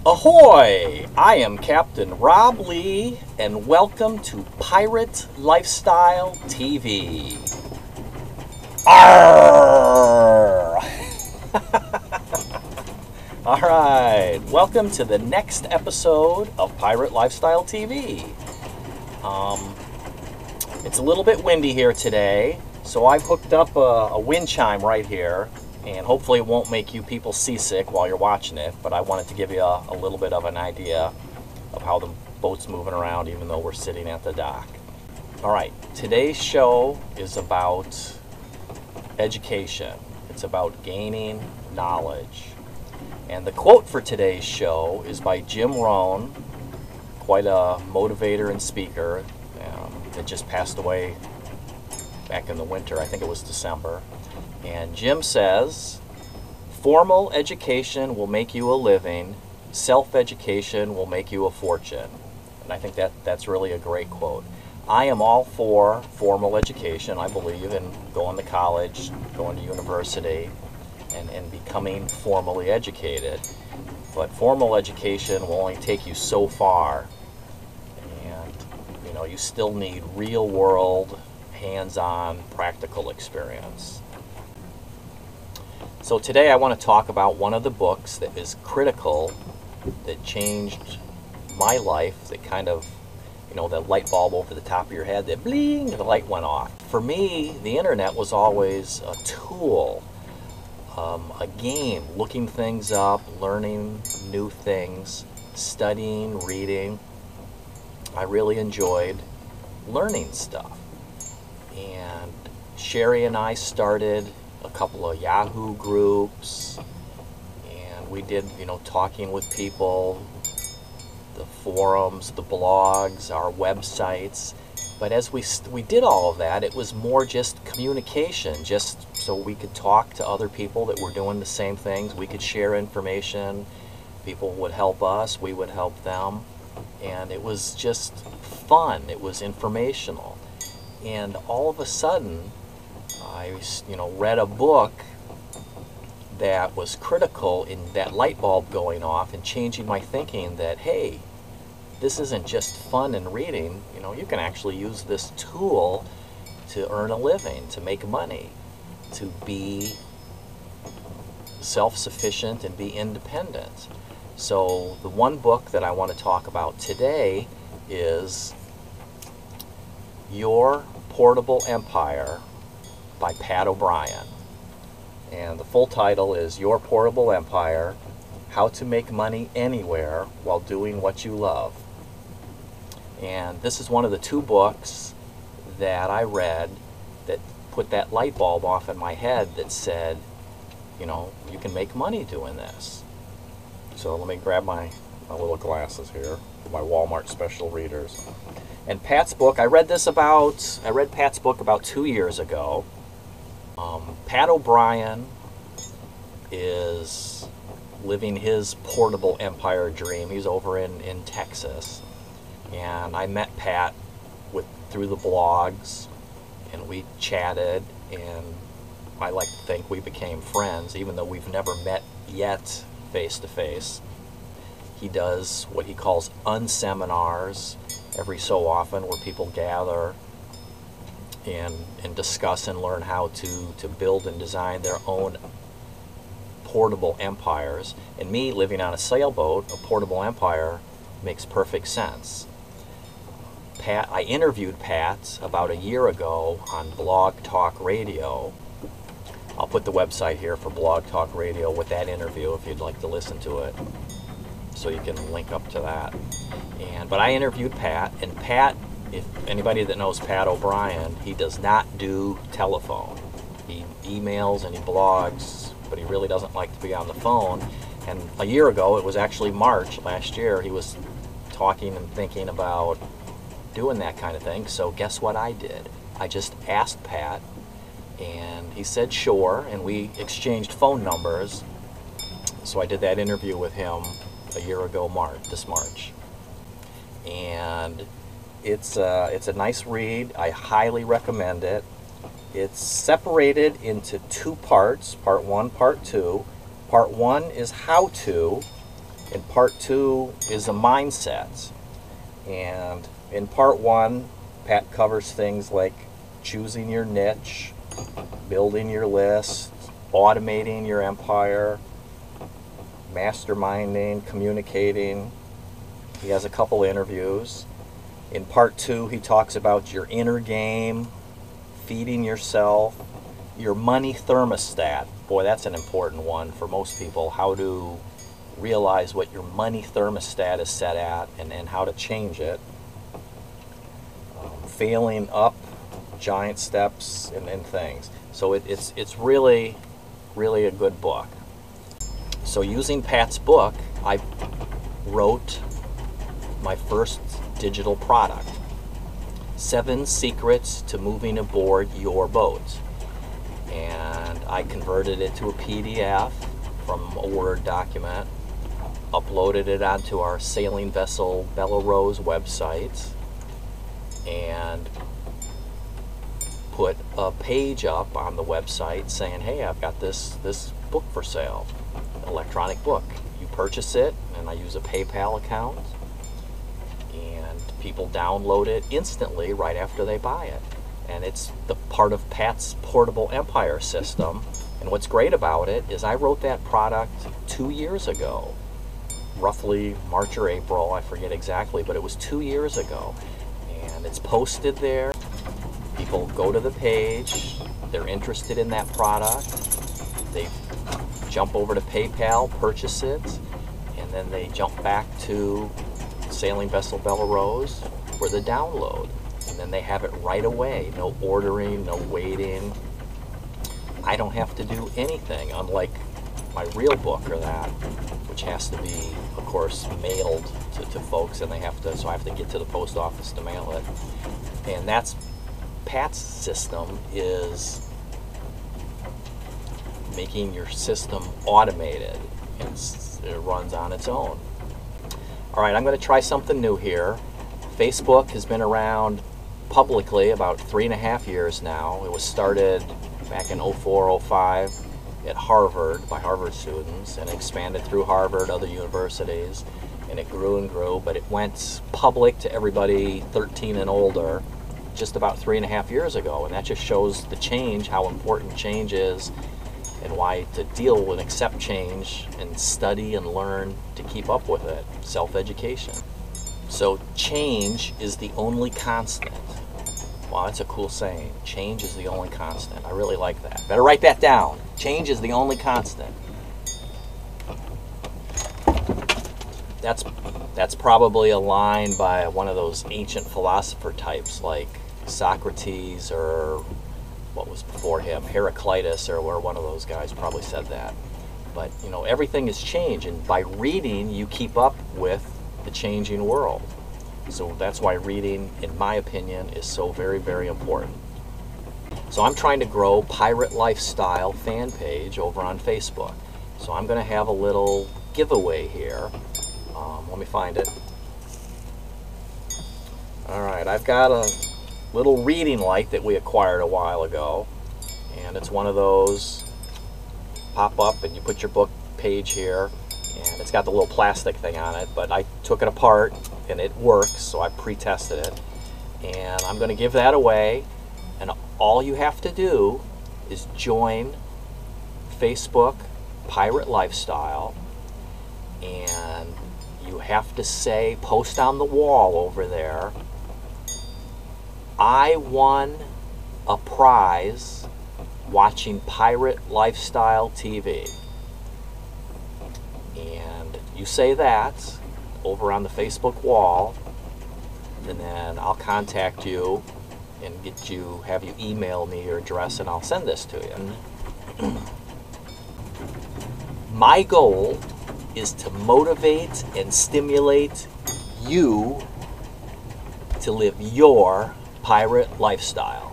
Ahoy! I am Captain Rob Lee, and welcome to Pirate Lifestyle TV. Arr! Alright, welcome to the next episode of Pirate Lifestyle TV. It's a little bit windy here today, so I've hooked up a wind chime right here. And hopefully it won't make you people seasick while you're watching it, but I wanted to give you a little bit of an idea of how the boat's moving around even though we're sitting at the dock. Alright, today's show is about education. It's about gaining knowledge. And the quote for today's show is by Jim Rohn, quite a motivator and speaker that just passed away back in the winter. I think it was December. And Jim says, formal education will make you a living, self-education will make you a fortune. And I think that's really a great quote. I am all for formal education. I believe in going to college, going to university, and becoming formally educated. But formal education will only take you so far. And, you know, you still need real-world, hands-on, practical experience. So today I want to talk about one of the books that is critical, that changed my life, that kind of, you know, that light bulb over the top of your head, that bling, the light went off. For me, the internet was always a tool, a game, looking things up, learning new things, studying, reading. I really enjoyed learning stuff. And Sherry and I started a couple of Yahoo groups, and we did, you know, talking with people, the forums, the blogs, our websites. But as we did all of that, it was more just communication, just so we could talk to other people that were doing the same things. We could share information. People would help us, we would help them, and it was just fun. It was informational. And all of a sudden, I, you know, read a book that was critical in that light bulb going off and changing my thinking that, hey, this isn't just fun and reading. You know, you can actually use this tool to earn a living, to make money, to be self-sufficient and be independent. So the one book that I want to talk about today is Your Portable Empire by Pat O'Brien. And the full title is Your Portable Empire, How to Make Money Anywhere While Doing What You Love. And this is one of the two books that I read that put that light bulb off in my head that said, you know, you can make money doing this. So let me grab my little glasses here, my Walmart special readers. And Pat's book, I read Pat's book about 2 years ago. Pat O'Brien is living his portable empire dream. He's over in Texas. And I met Pat through the blogs, and we chatted, and I like to think we became friends, even though we've never met yet face-to-face. He does what he calls unseminars every so often, where people gather and discuss and learn how to build and design their own portable empires. And me, living on a sailboat, a portable empire makes perfect sense. I interviewed Pat about a year ago on Blog Talk Radio. I'll put the website here for Blog Talk Radio with that interview if you'd like to listen to it, so you can link up to that. But I interviewed Pat, and Pat, if anybody that knows Pat O'Brien, he does not do telephone. He emails and he blogs, but he really doesn't like to be on the phone. And a year ago, it was actually March last year, he was talking and thinking about doing that kind of thing. So guess what I did? I just asked Pat, and he said sure, and we exchanged phone numbers. So I did that interview with him a year ago, this March. And it's a nice read. I highly recommend it. It's separated into two parts, part one, part two. Part one is how to, And part 2 is a mindset. And in part 1, Pat covers things like choosing your niche, building your list, automating your empire, masterminding, communicating. He has a couple interviews. In part 2, he talks about your inner game, feeding yourself, your money thermostat. Boy, that's an important one for most people. How to realize what your money thermostat is set at and how to change it. Failing up, giant steps, and things. So it's really, really a good book. So using Pat's book, I wrote my first digital product, 7 Secrets to Moving Aboard Your Boat. And I converted it to a PDF from a Word document, uploaded it onto our Sailing Vessel Bellerose website, and put a page up on the website saying, hey, I've got this book for sale, electronic book. You purchase it, and I use a PayPal account, and people download it instantly right after they buy it. And it's the part of Pat's Portable Empire system. And what's great about it is I wrote that product 2 years ago, roughly March or April, I forget exactly, but it was 2 years ago. And it's posted there. People go to the page, they're interested in that product, they jump over to PayPal, purchase it, and then they jump back to Sailing Vessel Bellerose for the download. And then they have it right away. No ordering, no waiting. I don't have to do anything, unlike my real book or that, which has to be, of course, mailed to folks, and so I have to get to the post office to mail it. And that's Pat's system, is making your system automated, and it runs on its own. All right, I'm going to try something new here. Facebook has been around publicly about 3.5 years now. It was started back in 04, 05 at Harvard by Harvard students, and expanded through Harvard, other universities, and it grew and grew, but it went public to everybody 13 and older just about 3.5 years ago. And that just shows the change, how important change is, and why to deal and accept change and study and learn to keep up with it. Self-education. So change is the only constant. Wow, that's a cool saying. Change is the only constant. I really like that. Better write that down. Change is the only constant. That's probably a line by one of those ancient philosopher types like Socrates, or what was before him, Heraclitus, or one of those guys probably said that. But you know, everything is change, and by reading you keep up with the changing world. So that's why reading, in my opinion, is so very, very important. So I'm trying to grow Pirate Lifestyle fan page over on Facebook. So I'm going to have a little giveaway here. Let me find it. Alright, I've got a little reading light that we acquired a while ago. And it's one of those pop up and you put your book page here. And it's got the little plastic thing on it, but I took it apart and it works, so I pre-tested it. And I'm going to give that away, and all you have to do is join Facebook Pirate Lifestyle, and you have to say, post on the wall over there, I won a prize watching Pirate Lifestyle TV. And you say that over on the Facebook wall, and then I'll contact you and have you email me your address, and I'll send this to you. My goal is to motivate and stimulate you to live your pirate lifestyle.